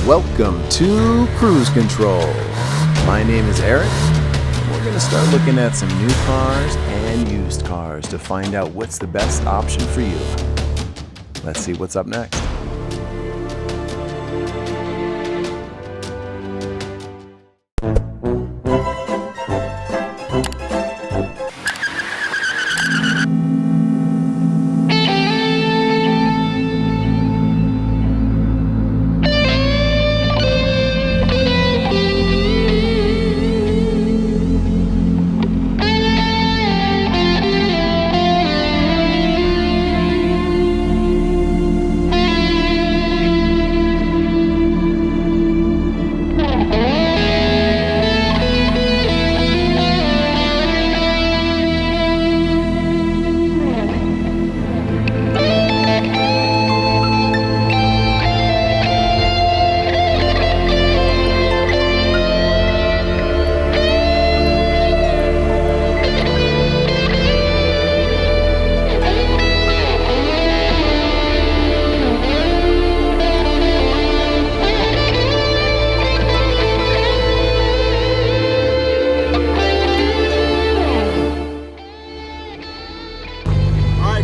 Welcome to Cruise Control. My name is Eric. We're going to start looking at some new cars and used cars to find out what's the best option for you. Let's see what's up next.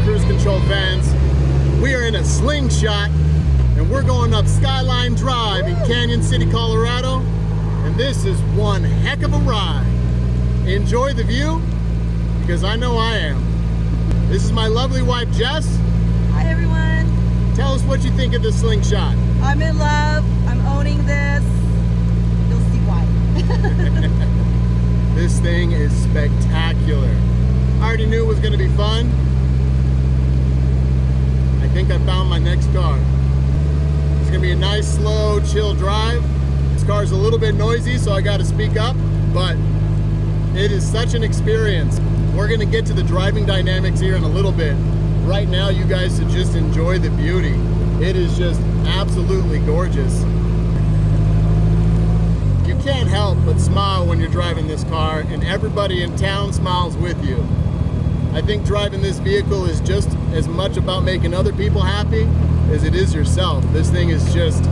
CruiseControl fans, we are in a Slingshot and we're going up Skyline Drive in Canyon City, Colorado, and this is one heck of a ride. Enjoy the view, because I know I am. This is my lovely wife Jess. Hi everyone. Tell us what you think of the Slingshot. I'm in love. I'm owning this. You'll see why. This thing is spectacular. I already knew it was going to be fun. I think I found my next car. It's gonna be a nice, slow, chill drive. This car's a little bit noisy, so I gotta speak up, but it is such an experience. We're gonna get to the driving dynamics here in a little bit. Right now, you guys should just enjoy the beauty. It is just absolutely gorgeous. You can't help but smile when you're driving this car, and everybody in town smiles with you. I think driving this vehicle is just as much about making other people happy as it is yourself. This thing is just,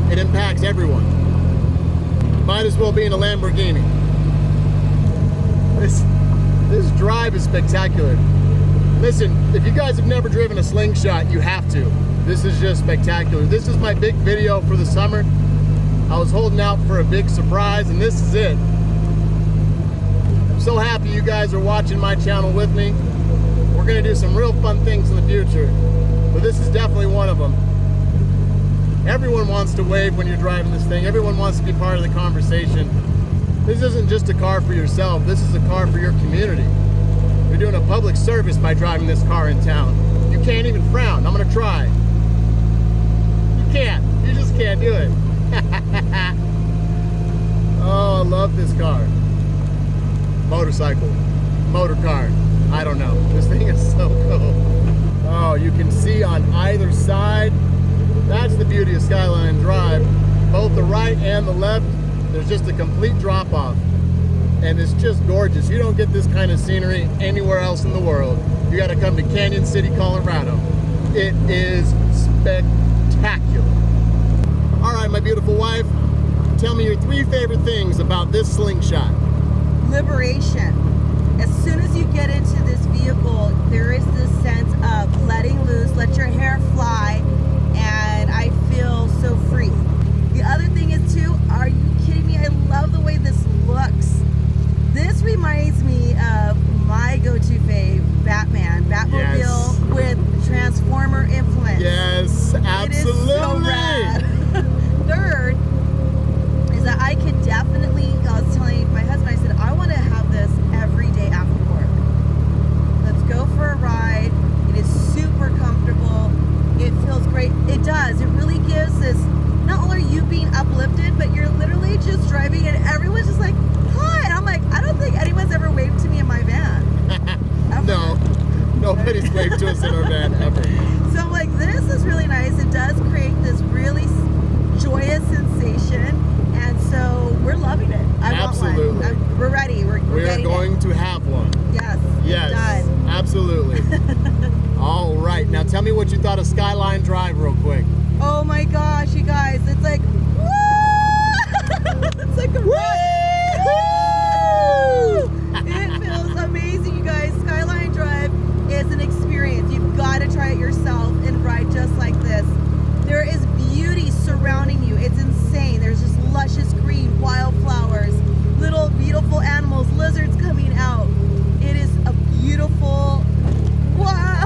it impacts everyone. Might as well be in a Lamborghini. This drive is spectacular. Listen, if you guys have never driven a Slingshot, you have to. This is just spectacular. This is my big video for the summer. I was holding out for a big surprise, and this is it. So happy you guys are watching my channel with me. We're gonna do some real fun things in the future, but this is definitely one of them. Everyone wants to wave when you're driving this thing. Everyone wants to be part of the conversation. This isn't just a car for yourself. This is a car for your community. You're doing a public service by driving this car in town. You can't even frown. I'm gonna try. You can't. You just can't do it. Oh, I love this car. Motorcycle, motor car, I don't know. This thing is so cool. Oh, you can see on either side. That's the beauty of Skyline Drive. Both the right and the left, there's just a complete drop off. And it's just gorgeous. You don't get this kind of scenery anywhere else in the world. You gotta come to Canyon City, Colorado. It is spectacular. All right, my beautiful wife, tell me your 3 favorite things about this Slingshot. Liberation. As soon as you get into this vehicle, there is this sense of letting loose, let your hair fly, and I feel so free. The other thing is too, are you kidding me? I love the way this looks. This reminds me of my go-to fave, Batmobile, yes, with Transformer influence. Yes, absolutely. It is so rad. Third is that I could definitely, I was telling my husband, I said, I want to have this every day after work. Let's go for a ride. It is super comfortable. It feels great. It does. It really gives this, not only are you being uplifted, but you're literally just driving and everyone's just like, hi. And I'm like, I don't think anyone's ever waved to me in my van. No, nobody's waved to us in our van ever. So I'm like, this is really nice. It does create this really joyous sensation. And so we're loving it. I Absolutely. want one. We're ready. We're We are going to have one. Yes. Yes. Done. Absolutely. All right. Now tell me what you thought of Skyline Drive real quick. Oh my gosh, you guys, it's like, it's like a ride. It feels amazing, you guys. Skyline Drive is an experience. You've got to try it yourself and ride just like this. There is beauty surrounding you. It's insane. There's just luscious green, wildflowers, little beautiful animals, lizards coming out. It is a beautiful, wow.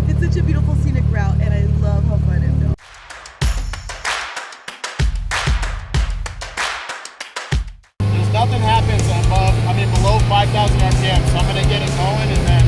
It's such a beautiful scenic route, and I love how fun it feels. There's nothing happens below 5,000 RPM, so I'm gonna get it going and then.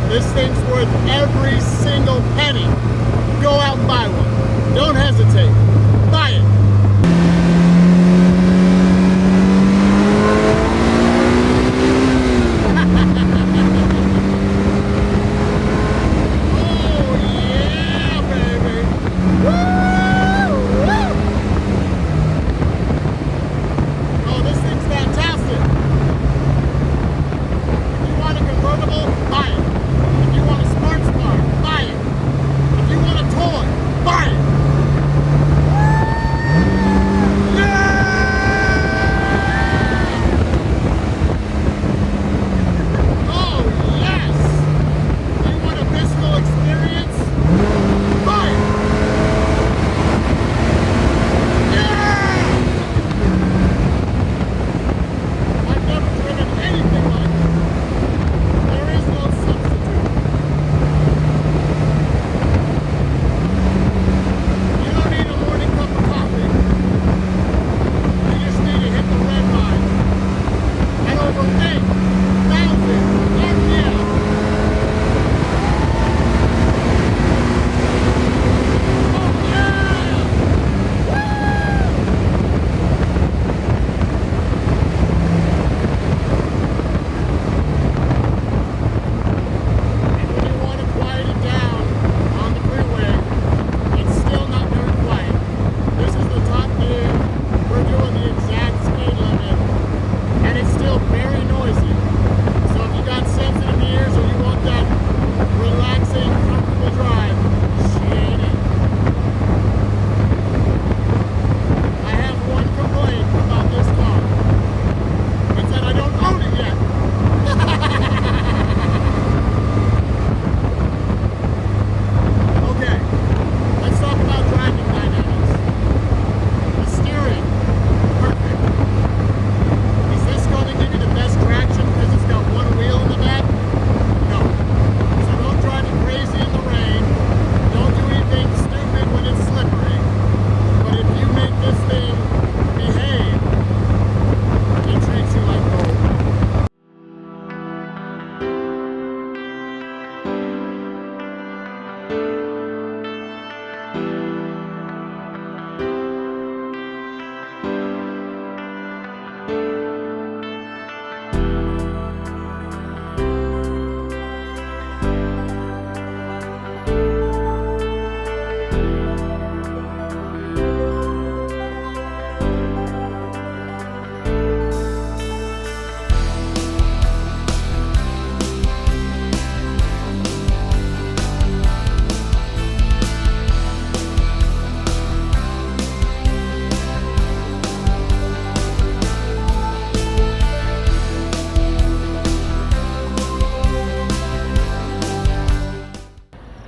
This thing's worth every single penny. Go out and buy one. Don't hesitate. Buy it. Oh yeah, baby. Woo! Woo! Oh, this thing's fantastic. If you want a convertible, buy it. If you want a sports car, buy it. If you want a toy, buy it.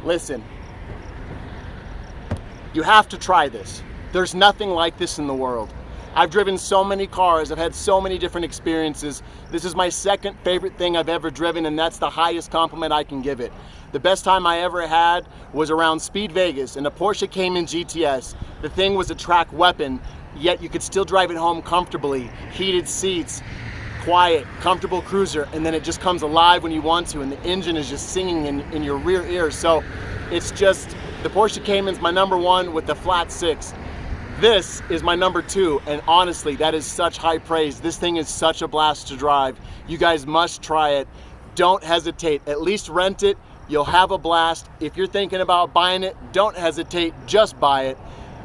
Listen, you have to try this. There's nothing like this in the world. I've driven so many cars, I've had so many different experiences. This is my second favorite thing I've ever driven, and that's the highest compliment I can give it. The best time I ever had was around Speed Vegas in a Porsche Cayman GTS. The thing was a track weapon, yet you could still drive it home comfortably. Heated seats, quiet, comfortable cruiser, and then it just comes alive when you want to, and the engine is just singing in your rear ear. So it's just, the Porsche Cayman's my number one with the flat six. This is my number two, and honestly, that is such high praise. This thing is such a blast to drive. You guys must try it. Don't hesitate. At least rent it. You'll have a blast. If you're thinking about buying it, don't hesitate. Just buy it.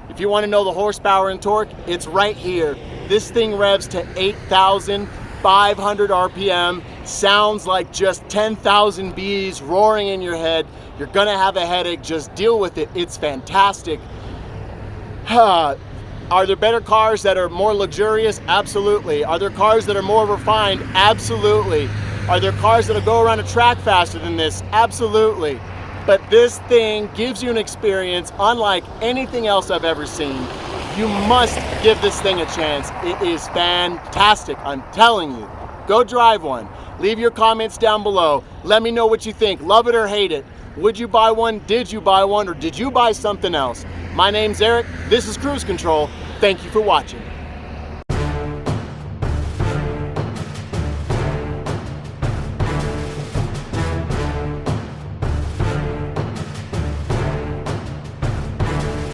If you want to know the horsepower and torque, it's right here. This thing revs to 8,500 RPM. Sounds like just 10,000 bees roaring in your head. You're gonna have a headache. Just deal with it. It's fantastic. Are there better cars that are more luxurious? Absolutely. Are there cars that are more refined? Absolutely. Are there cars that'll go around a track faster than this? Absolutely. But this thing gives you an experience unlike anything else I've ever seen. You must give this thing a chance. It is fantastic, I'm telling you. Go drive one. Leave your comments down below. Let me know what you think. Love it or hate it. Would you buy one? Did you buy one? Or did you buy something else? My name's Eric. This is Cruise Control. Thank you for watching.